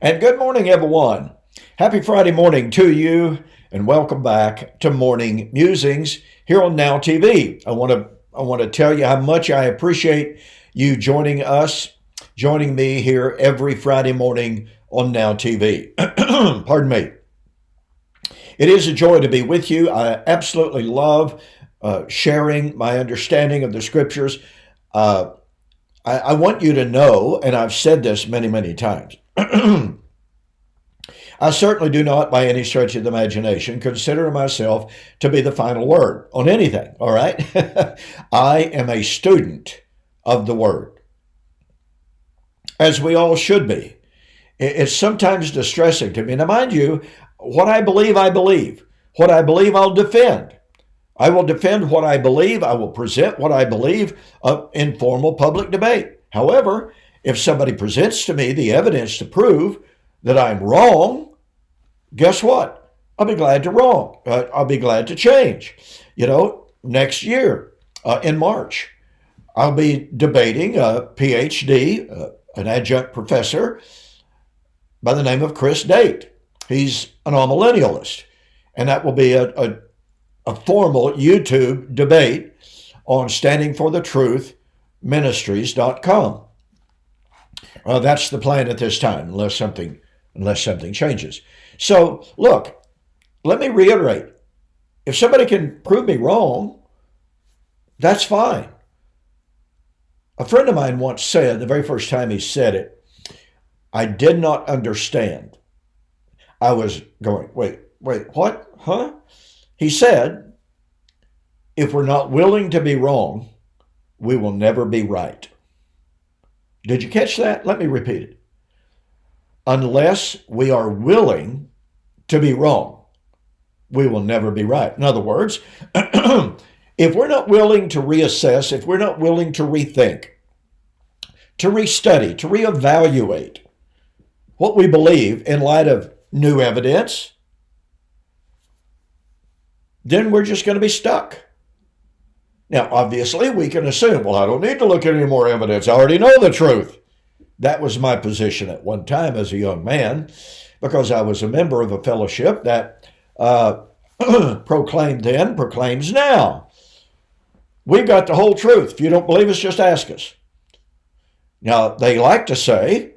And good morning, everyone. Happy Friday morning to you, and welcome back to Morning Musings here on Now TV. I want to tell you how much I appreciate you joining me here every Friday morning on Now TV. Pardon me. It is a joy to be with you. I absolutely love sharing my understanding of the Scriptures. I want you to know, and I've said this many, many times, I certainly do not, by any stretch of the imagination, consider myself to be the final word on anything, all right? I am a student of the Word, as we all should be. It's sometimes distressing to me. Now, mind you, what I believe, I believe. What I believe, I'll defend. I will defend what I believe. I will present what I believe in formal public debate. However, if somebody presents to me the evidence to prove that I'm wrong, guess what? I'll be glad to change. Next year in March, I'll be debating a PhD, an adjunct professor by the name of Chris Date. He's an amillennialist, and that will be a formal YouTube debate on standingforthetruthministries.com. That's the plan at this time, unless something changes. So, look, let me reiterate. If somebody can prove me wrong, that's fine. A friend of mine once said, the very first time he said it, I did not understand. I was going, wait, what? Huh? He said, if we're not willing to be wrong, we will never be right. Did you catch that? Let me repeat it. Unless we are willing to be wrong, we will never be right. In other words, if we're not willing to reassess, if we're not willing to rethink, to restudy, to reevaluate what we believe in light of new evidence, then we're just going to be stuck. Now, obviously, we can assume, well, I don't need to look at any more evidence. I already know the truth. That was my position at one time as a young man, because I was a member of a fellowship that proclaimed then, proclaims now. We've got the whole truth. If you don't believe us, just ask us. Now, they like to say,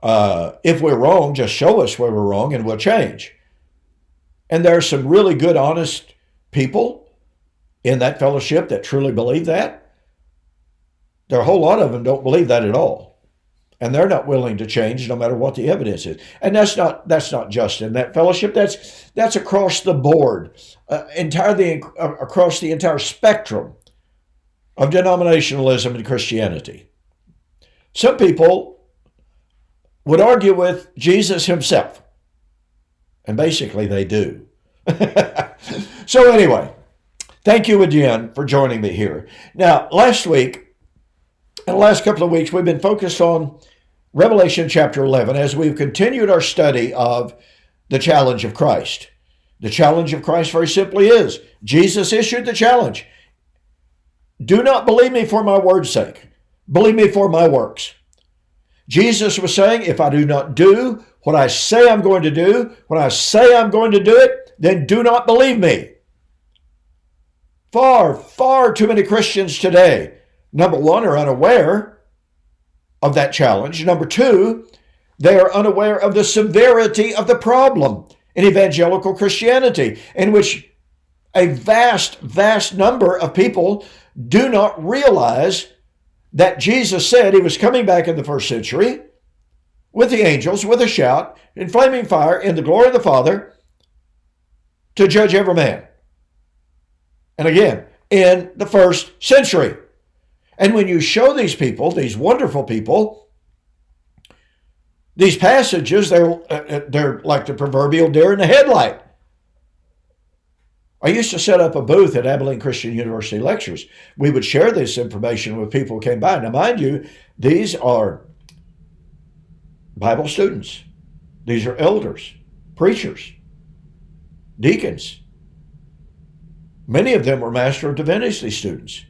if we're wrong, just show us where we're wrong and we'll change. And there are some really good, honest people in that fellowship that truly believe that. There are a whole lot of them don't believe that at all. And they're not willing to change no matter what the evidence is. And that's not just in that fellowship. That's across the board, entirely across the entire spectrum of denominationalism and Christianity. Some people would argue with Jesus himself. And basically they do. So anyway, thank you again for joining me here. Now, last week, in the last couple of weeks, we've been focused on Revelation chapter 11 as we've continued our study of the challenge of Christ. The challenge of Christ very simply is, Jesus issued the challenge. Do not believe me for my word's sake. Believe me for my works. Jesus was saying, if I do not do what I say I'm going to do, when I say I'm going to do it, then do not believe me. Far, far too many Christians today, number one, are unaware of that challenge. Number two, they are unaware of the severity of the problem in evangelical Christianity, in which a vast, vast number of people do not realize that Jesus said he was coming back in the first century with the angels, with a shout, in flaming fire, in the glory of the Father, to judge every man. And again, in the first century. And when you show these people, these wonderful people, these passages, they're like the proverbial deer in the headlight. I used to set up a booth at Abilene Christian University lectures. We would share this information with people who came by. Now, mind you, these are Bible students. These are elders, preachers, deacons. Many of them were Master of Divinity students.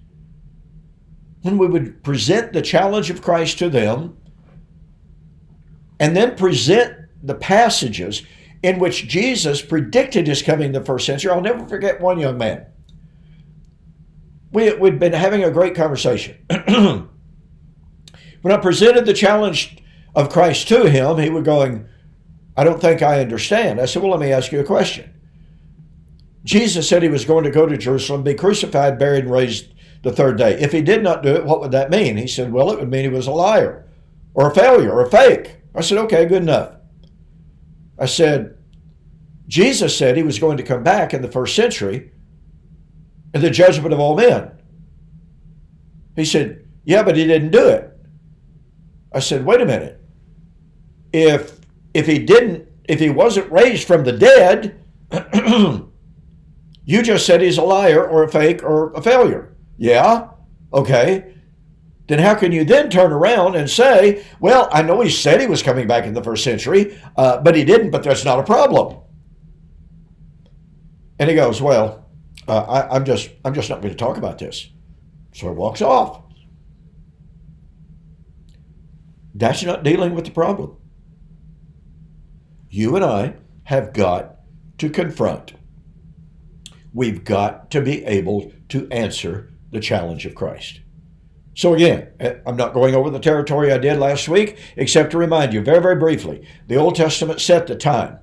When we would present the challenge of Christ to them, and then present the passages in which Jesus predicted his coming in the first century. I'll never forget one young man. We'd been having a great conversation. When I presented the challenge of Christ to him, he was going, I don't think I understand. I said, well, let me ask you a question. Jesus said he was going to go to Jerusalem, be crucified, buried, and raised the third day. If he did not do it, what would that mean? He said, well, it would mean he was a liar or a failure or a fake. I said, okay, good enough. I said, Jesus said he was going to come back in the first century in the judgment of all men. He said, yeah, but he didn't do it. I said, wait a minute. If he wasn't raised from the dead, you just said he's a liar or a fake or a failure. Yeah? Okay. Then how can you then turn around and say, well, I know he said he was coming back in the first century, but he didn't, but that's not a problem. And he goes, well, I'm just not going to talk about this. So he walks off. That's not dealing with the problem. You and I have got to confront. We've got to be able to answer the challenge of Christ. So again, I'm not going over the territory I did last week, except to remind you very, very briefly, the Old Testament set the time.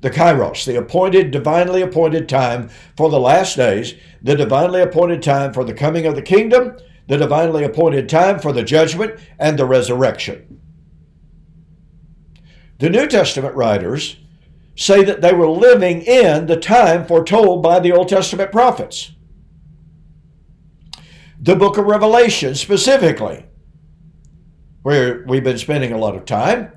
The kairos, the appointed, divinely appointed time for the last days, the divinely appointed time for the coming of the kingdom, the divinely appointed time for the judgment and the resurrection. The New Testament writers say that they were living in the time foretold by the Old Testament prophets. The book of Revelation specifically, where we've been spending a lot of time,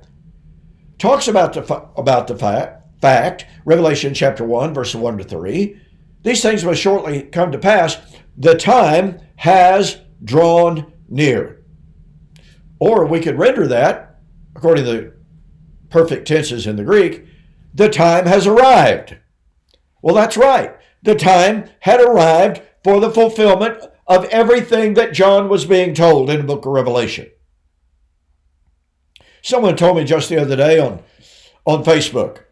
talks about the fact, Revelation chapter 1, verses 1 to 3, these things must shortly come to pass. The time has drawn near. Or we could render that, according to the perfect tenses in the Greek, the time has arrived. Well, that's right. The time had arrived for the fulfillment of everything that John was being told in the book of Revelation. Someone told me just the other day on Facebook,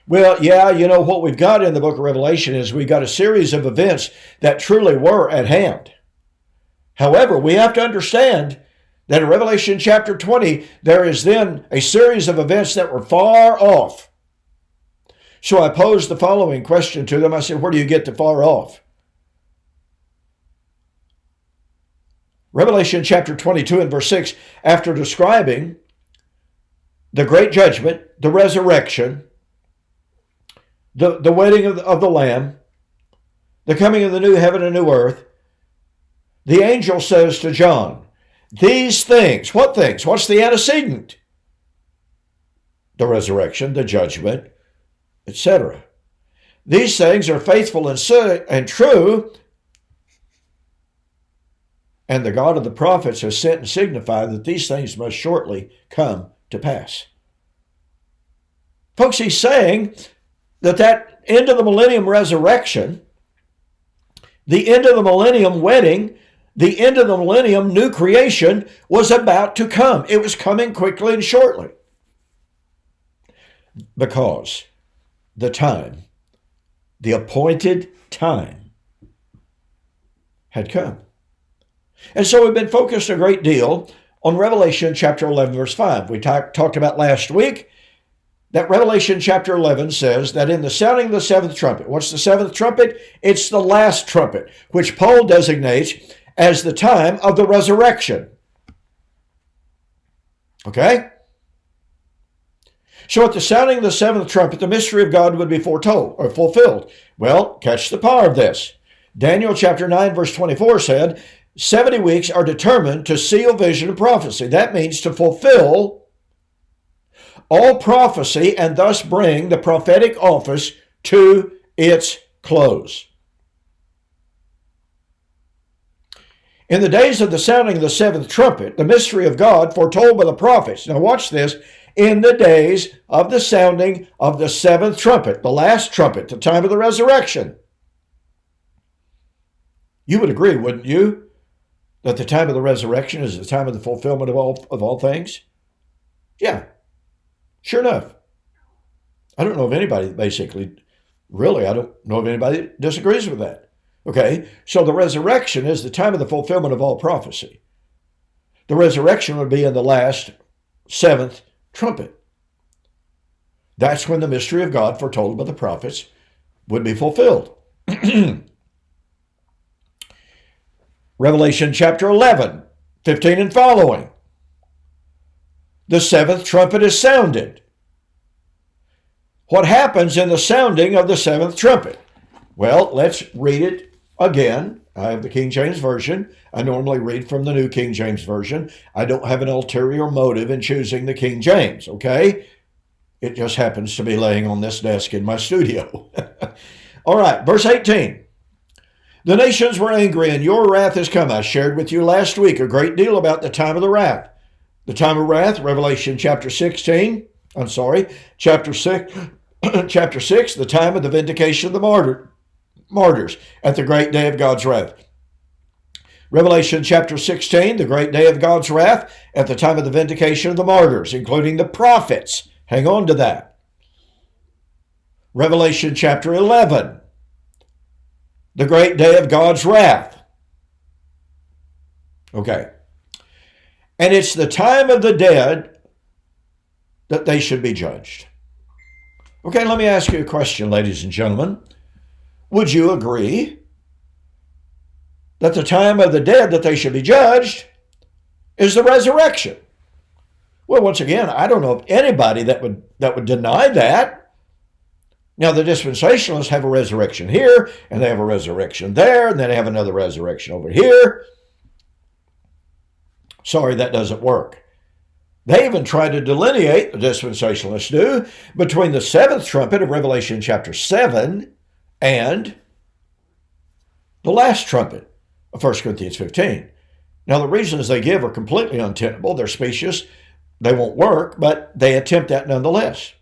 well, yeah, you know, what we've got in the book of Revelation is we've got a series of events that truly were at hand. However, we have to understand that in Revelation chapter 20, there is then a series of events that were far off. So I posed the following question to them. I said, where do you get the far off? Revelation chapter 22 and verse 6, after describing the great judgment, the resurrection, the wedding of the Lamb, the coming of the new heaven and new earth, the angel says to John, these things, what things? What's the antecedent? The resurrection, the judgment, etc. These things are faithful and true, and the God of the prophets has sent and signified that these things must shortly come to pass. Folks, he's saying that end of the millennium resurrection, the end of the millennium wedding, the end of the millennium new creation was about to come. It was coming quickly and shortly. Because the time, the appointed time, had come. And so we've been focused a great deal on Revelation chapter 11, verse 5. We talked about last week that Revelation chapter 11 says that in the sounding of the seventh trumpet, what's the seventh trumpet? It's the last trumpet, which Paul designates as the time of the resurrection. Okay? So at the sounding of the seventh trumpet, the mystery of God would be foretold or fulfilled. Well, catch the power of this. Daniel chapter 9, verse 24 said, 70 weeks are determined to seal vision and prophecy. That means to fulfill all prophecy and thus bring the prophetic office to its close. In the days of the sounding of the seventh trumpet, the mystery of God foretold by the prophets. Now watch this. In the days of the sounding of the seventh trumpet, the last trumpet, the time of the resurrection. You would agree, wouldn't you, that the time of the resurrection is the time of the fulfillment of all things? Yeah. Sure enough. I don't know of anybody basically, really, I don't know of anybody that disagrees with that. Okay, so the resurrection is the time of the fulfillment of all prophecy. The resurrection would be in the last seventh trumpet. That's when the mystery of God foretold by the prophets would be fulfilled. Revelation chapter 11, 15 and following. The seventh trumpet is sounded. What happens in the sounding of the seventh trumpet? Well, let's read it again. I have the King James Version. I normally read from the New King James Version. I don't have an ulterior motive in choosing the King James, okay? It just happens to be laying on this desk in my studio. All right, verse 18. The nations were angry, and your wrath has come. I shared with you last week a great deal about the time of the wrath. The time of wrath, Revelation chapter 6, chapter 6, the time of the vindication of the martyrs at the great day of God's wrath. Revelation chapter 16, the great day of God's wrath at the time of the vindication of the martyrs, including the prophets. Hang on to that. Revelation chapter 11, the great day of God's wrath. Okay. And it's the time of the dead that they should be judged. Okay, let me ask you a question, ladies and gentlemen. Would you agree that the time of the dead that they should be judged is the resurrection? Well, once again, I don't know of anybody that would deny that. Now, the dispensationalists have a resurrection here, and they have a resurrection there, and then they have another resurrection over here. Sorry, that doesn't work. They even try to delineate, the dispensationalists do, between the seventh trumpet of Revelation chapter 7 and the last trumpet of 1 Corinthians 15. Now, the reasons they give are completely untenable. They're specious. They won't work, but they attempt that nonetheless.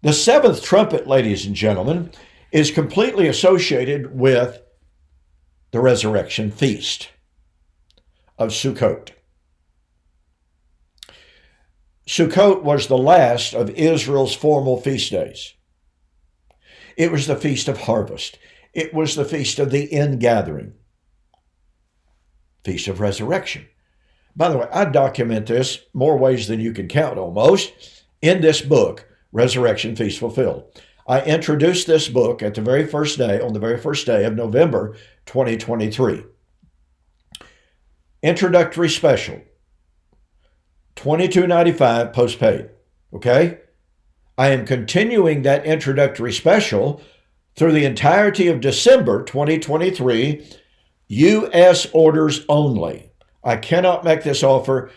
The seventh trumpet, ladies and gentlemen, is completely associated with the resurrection feast of Sukkot. Sukkot was the last of Israel's formal feast days. It was the feast of harvest. It was the feast of the ingathering. Feast of resurrection. By the way, I document this more ways than you can count almost in this book, Resurrection Feast Fulfilled. I introduced this book at the very first day, on the very first day of November 2023. Introductory special, $22.95 postpaid, okay? I am continuing that introductory special through the entirety of December 2023, U.S. orders only. I cannot make this offer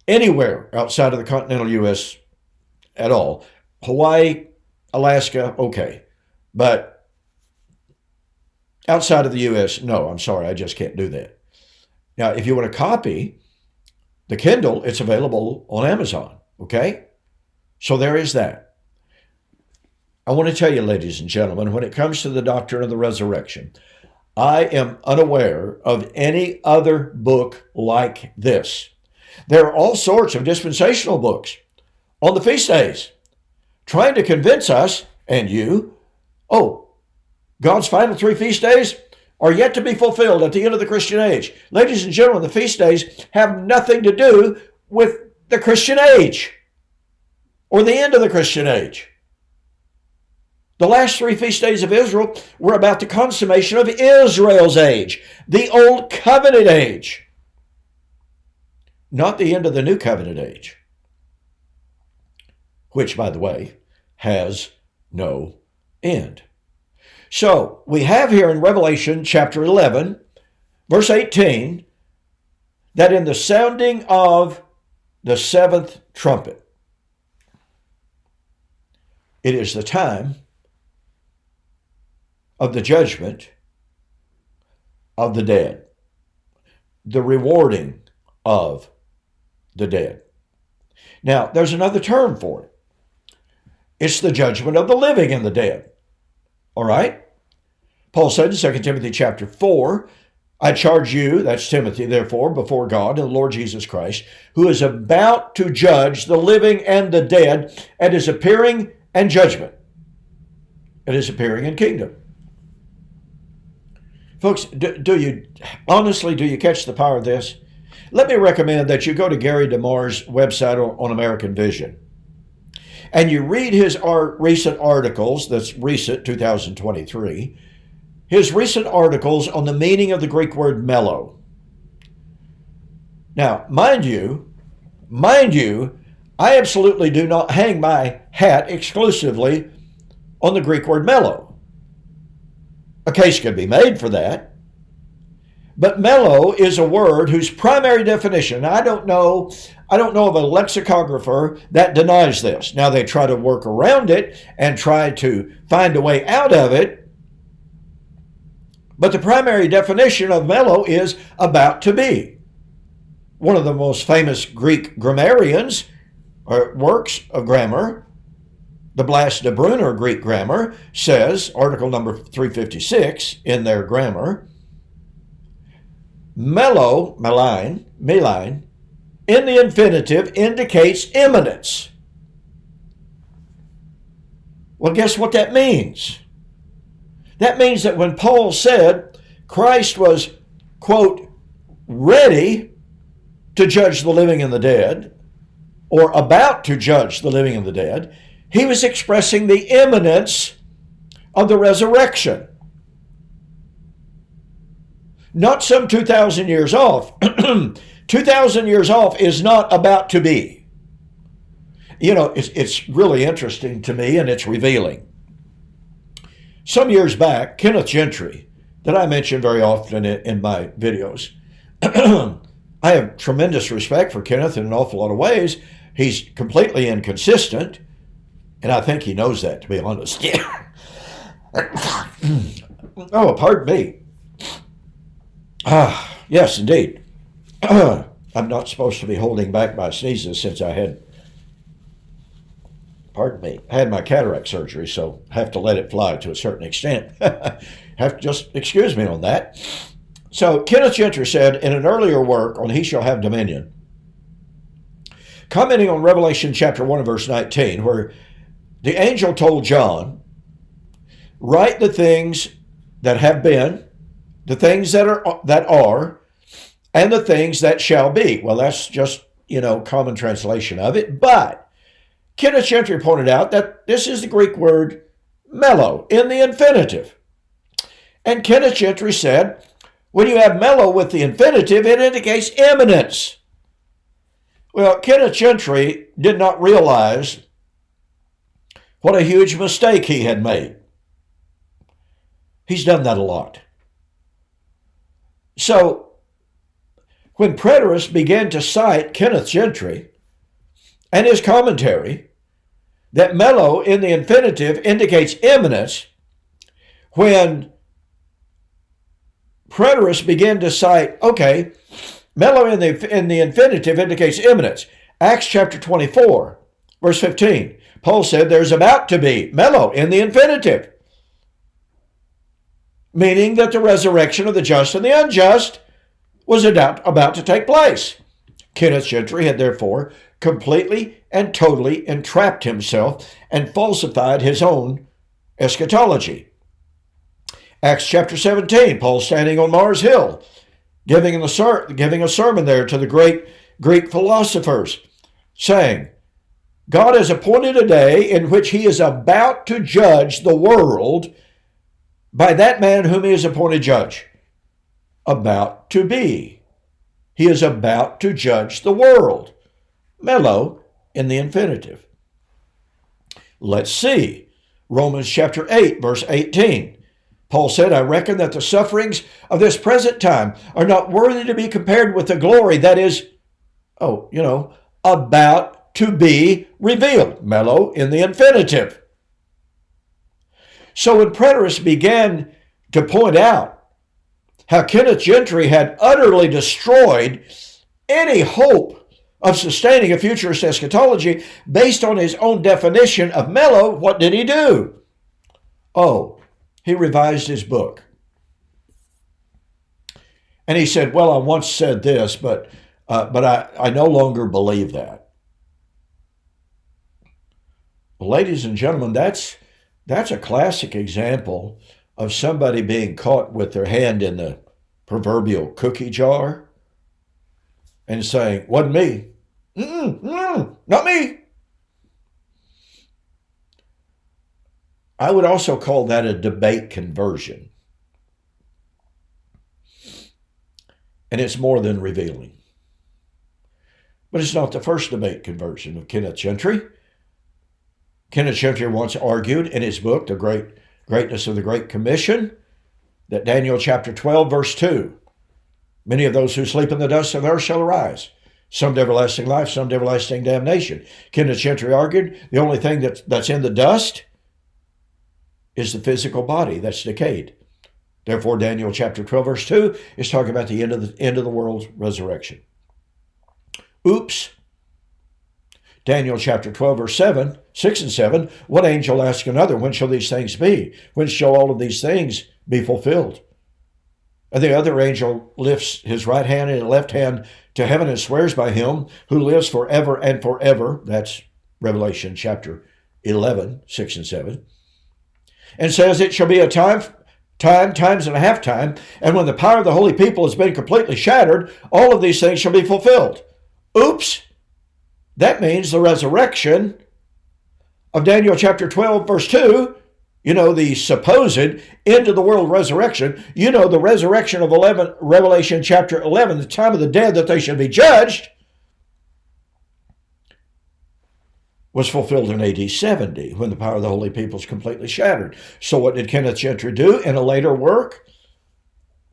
anywhere outside of the continental U.S. at all. Hawaii, Alaska, okay. But outside of the U.S., no, I'm sorry, I just can't do that. Now, if you want a copy, the Kindle, it's available on Amazon, okay? So there is that. I want to tell you, ladies and gentlemen, when it comes to the doctrine of the resurrection, I am unaware of any other book like this. There are all sorts of dispensational books on the feast days trying to convince us and you, God's final three feast days are yet to be fulfilled at the end of the Christian age. Ladies and gentlemen, the feast days have nothing to do with the Christian age or the end of the Christian age. The last three feast days of Israel were about the consummation of Israel's age, the Old Covenant age, not the end of the New Covenant age, which, by the way, has no end. So we have here in Revelation chapter 11, verse 18, that in the sounding of the seventh trumpet, it is the time of the judgment of the dead, the rewarding of the dead. Now, there's another term for it. It's the judgment of the living and the dead. All right? Paul said in 2 Timothy chapter 4, I charge you, that's Timothy, therefore, before God and the Lord Jesus Christ, who is about to judge the living and the dead, and is appearing in judgment, and is appearing in kingdom. Folks, do you catch the power of this? Let me recommend that you go to Gary DeMar's website on American Vision, and you read his recent articles, that's recent, 2023, his recent articles on the meaning of the Greek word mellow. Now, mind you, I absolutely do not hang my hat exclusively on the Greek word mellow. A case could be made for that. But mellow is a word whose primary definition, I don't know of a lexicographer that denies this. Now they try to work around it and try to find a way out of it. But the primary definition of mellow is about to be. One of the most famous Greek grammarians, or works of grammar, the Blas de Brunner Greek grammar, says, article number 356 in their grammar, mellow, malign, in the infinitive indicates imminence. Well, guess what that means? That means that when Paul said Christ was, quote, ready to judge the living and the dead, or about to judge the living and the dead, he was expressing the imminence of the resurrection. Not some 2,000 years off. 2,000 years off is not about to be. You know, it's really interesting to me, and it's revealing. Some years back, Kenneth Gentry, that I mention very often in my videos, I have tremendous respect for Kenneth in an awful lot of ways. He's completely inconsistent, and I think he knows that, to be honest. Oh, pardon me. Yes, indeed. I'm not supposed to be holding back my sneezes since I had my cataract surgery, so have to let it fly to a certain extent. Have to just excuse me on that. So Kenneth Gentry said in an earlier work on He Shall Have Dominion, commenting on Revelation chapter 1 and verse 19, where the angel told John, write the things that have been, the things that are, and the things that shall be. Well, that's just, common translation of it. But Kenneth Gentry pointed out that this is the Greek word mellow in the infinitive. And Kenneth Gentry said, when you have mellow with the infinitive, it indicates imminence. Well, Kenneth Gentry did not realize what a huge mistake he had made. He's done that a lot. So, when preterists began to cite Kenneth Gentry and his commentary that mellow in the infinitive indicates imminence, when preterists began to cite, okay, mellow in the infinitive indicates imminence. Acts chapter 24, verse 15, Paul said there's about to be mellow in the infinitive, meaning that the resurrection of the just and the unjust was about to take place. Kenneth Gentry had therefore completely and totally entrapped himself and falsified his own eschatology. Acts chapter 17, Paul standing on Mars Hill, giving a sermon there to the great Greek philosophers, saying, God has appointed a day in which he is about to judge the world by that man whom he has appointed judge. About to be. He is about to judge the world. Mellow in the infinitive. Let's see. Romans chapter 8, verse 18. Paul said, I reckon that the sufferings of this present time are not worthy to be compared with the glory that is, about to be revealed. Mellow in the infinitive. So when preterists began to point out how Kenneth Gentry had utterly destroyed any hope of sustaining a futurist eschatology based on his own definition of mellow, what did he do? Oh, he revised his book. And he said, well, I once said this, but I no longer believe that. Well, ladies and gentlemen, that's a classic example of somebody being caught with their hand in the proverbial cookie jar and saying, wasn't me. Not me. I would also call that a debate conversion. And it's more than revealing. But it's not the first debate conversion of Kenneth Gentry. Kenneth Gentry once argued in his book, The Greatness of the Great Commission, that Daniel chapter 12, verse 2, many of those who sleep in the dust of the earth shall arise, some to everlasting life, some to everlasting damnation. Kenneth Gentry argued the only thing that's in the dust is the physical body that's decayed. Therefore, Daniel chapter 12, verse 2 is talking about the end of the world's resurrection. Oops. Daniel chapter 12, verse 6 and 7, one angel asked another, when shall these things be? When shall all of these things be fulfilled? And the other angel lifts his right hand and left hand to heaven and swears by him who lives forever and forever. That's Revelation chapter 11, 6 and 7. And says, it shall be a times and a half time, and when the power of the holy people has been completely shattered, all of these things shall be fulfilled. Oops. That means the resurrection of Daniel chapter 12, verse 2, the supposed end of the world resurrection, the resurrection of Revelation chapter 11, the time of the dead that they should be judged, was fulfilled in AD 70 when the power of the holy people is completely shattered. So what did Kenneth Gentry do in a later work?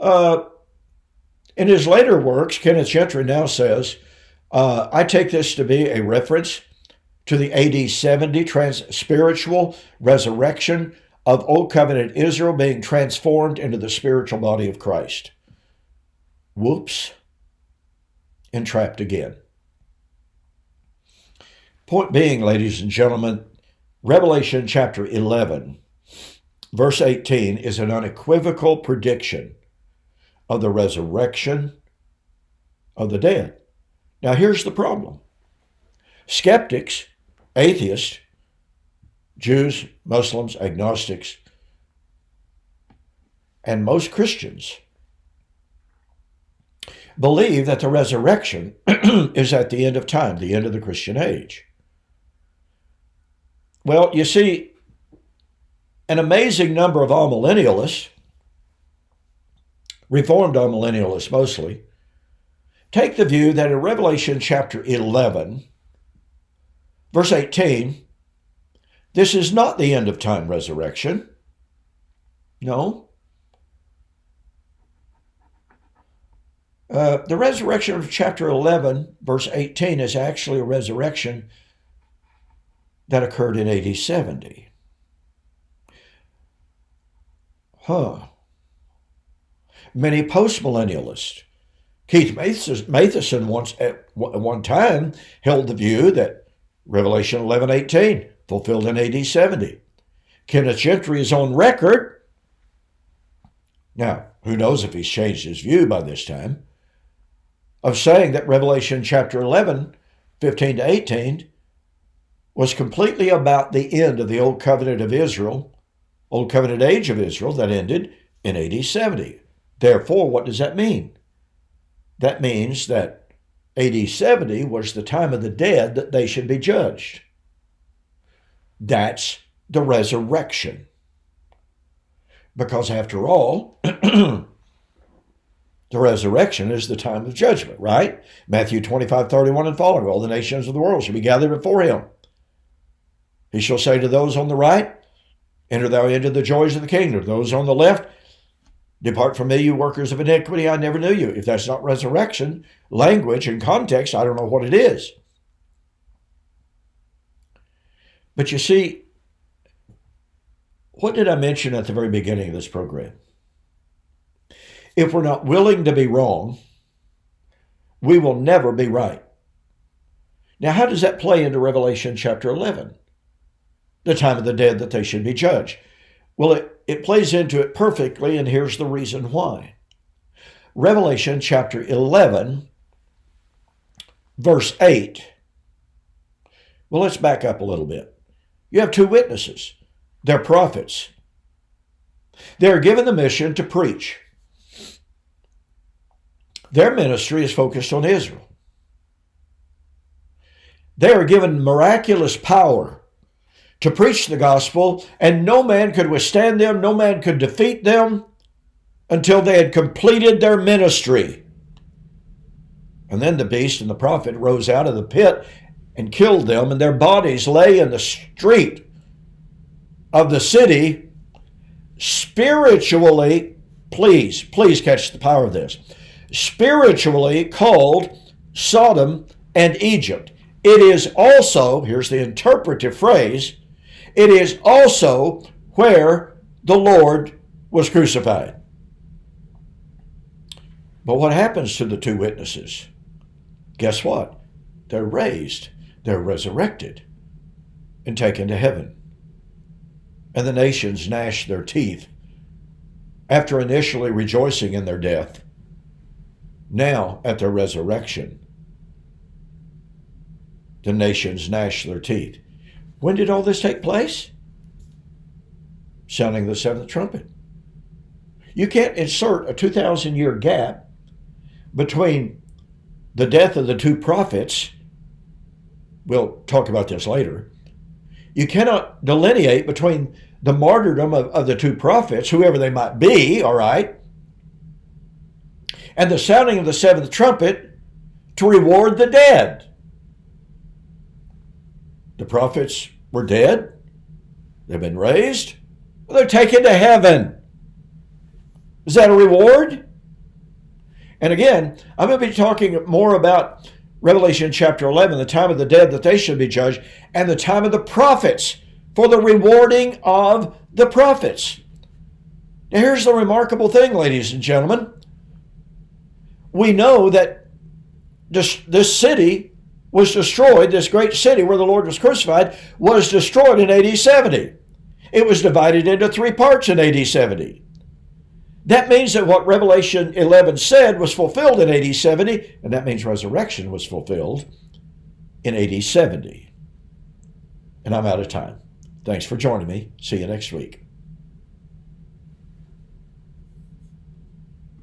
In his later works, Kenneth Gentry now says, I take this to be a reference to the AD 70 spiritual resurrection of Old Covenant Israel being transformed into the spiritual body of Christ. Whoops. Entrapped again. Point being, ladies and gentlemen, Revelation chapter 11, verse 18 is an unequivocal prediction of the resurrection of the dead. Now, here's the problem. Skeptics, atheists, Jews, Muslims, agnostics, and most Christians believe that the resurrection is at the end of time, the end of the Christian age. Well, you see, an amazing number of amillennialists, Reformed amillennialists mostly, take the view that in Revelation chapter 11, verse 18, this is not the end of time resurrection. No. The resurrection of chapter 11, verse 18, is actually a resurrection that occurred in AD 70. Many postmillennialists. Keith Matheson once at one time held the view that Revelation 11:18 fulfilled in AD 70. Kenneth Gentry is on record. Now, who knows if he's changed his view by this time, of saying that Revelation chapter 11, 15 to 18, was completely about the end of the Old Covenant of Israel, Old Covenant age of Israel that ended in AD 70. Therefore, what does that mean? That means that AD 70 was the time of the dead that they should be judged. That's the resurrection. Because after all, the resurrection is the time of judgment, right? Matthew 25:31 and following, all the nations of the world shall be gathered before him. He shall say to those on the right, enter thou into the joys of the kingdom. Those on the left, depart from me, you workers of iniquity, I never knew you. If that's not resurrection, language and context, I don't know what it is. But you see, what did I mention at the very beginning of this program? If we're not willing to be wrong, we will never be right. Now, how does that play into Revelation chapter 11? The time of the dead that they should be judged. Well, it plays into it perfectly, and here's the reason why. Revelation chapter 11, verse 8. Well, let's back up a little bit. You have two witnesses. They're prophets. They're given the mission to preach. Their ministry is focused on Israel. They are given miraculous power to preach the gospel, and no man could withstand them, no man could defeat them until they had completed their ministry. And then the beast and the prophet rose out of the pit and killed them, and their bodies lay in the street of the city, spiritually, please catch the power of this, spiritually called Sodom and Egypt. It is also, here's the interpretive phrase, it is also where the Lord was crucified. But what happens to the two witnesses? Guess what? They're raised, they're resurrected, and taken to heaven. And the nations gnash their teeth after initially rejoicing in their death. Now, at their resurrection, the nations gnash their teeth. When did all this take place? Sounding the seventh trumpet. You can't insert a 2,000-year gap between the death of the two prophets. We'll talk about this later. You cannot delineate between the martyrdom of the two prophets, whoever they might be, all right, and the sounding of the seventh trumpet to reward the dead. The prophets were dead. They've been raised. They're taken to heaven. Is that a reward? And again, I'm going to be talking more about Revelation chapter 11, the time of the dead that they should be judged, and the time of the prophets for the rewarding of the prophets. Now, here's the remarkable thing, ladies and gentlemen. We know that this city was destroyed, this great city where the Lord was crucified, was destroyed in AD 70. It was divided into three parts in AD 70. That means that what Revelation 11 said was fulfilled in AD 70, and that means resurrection was fulfilled in AD 70. And I'm out of time. Thanks for joining me. See you next week.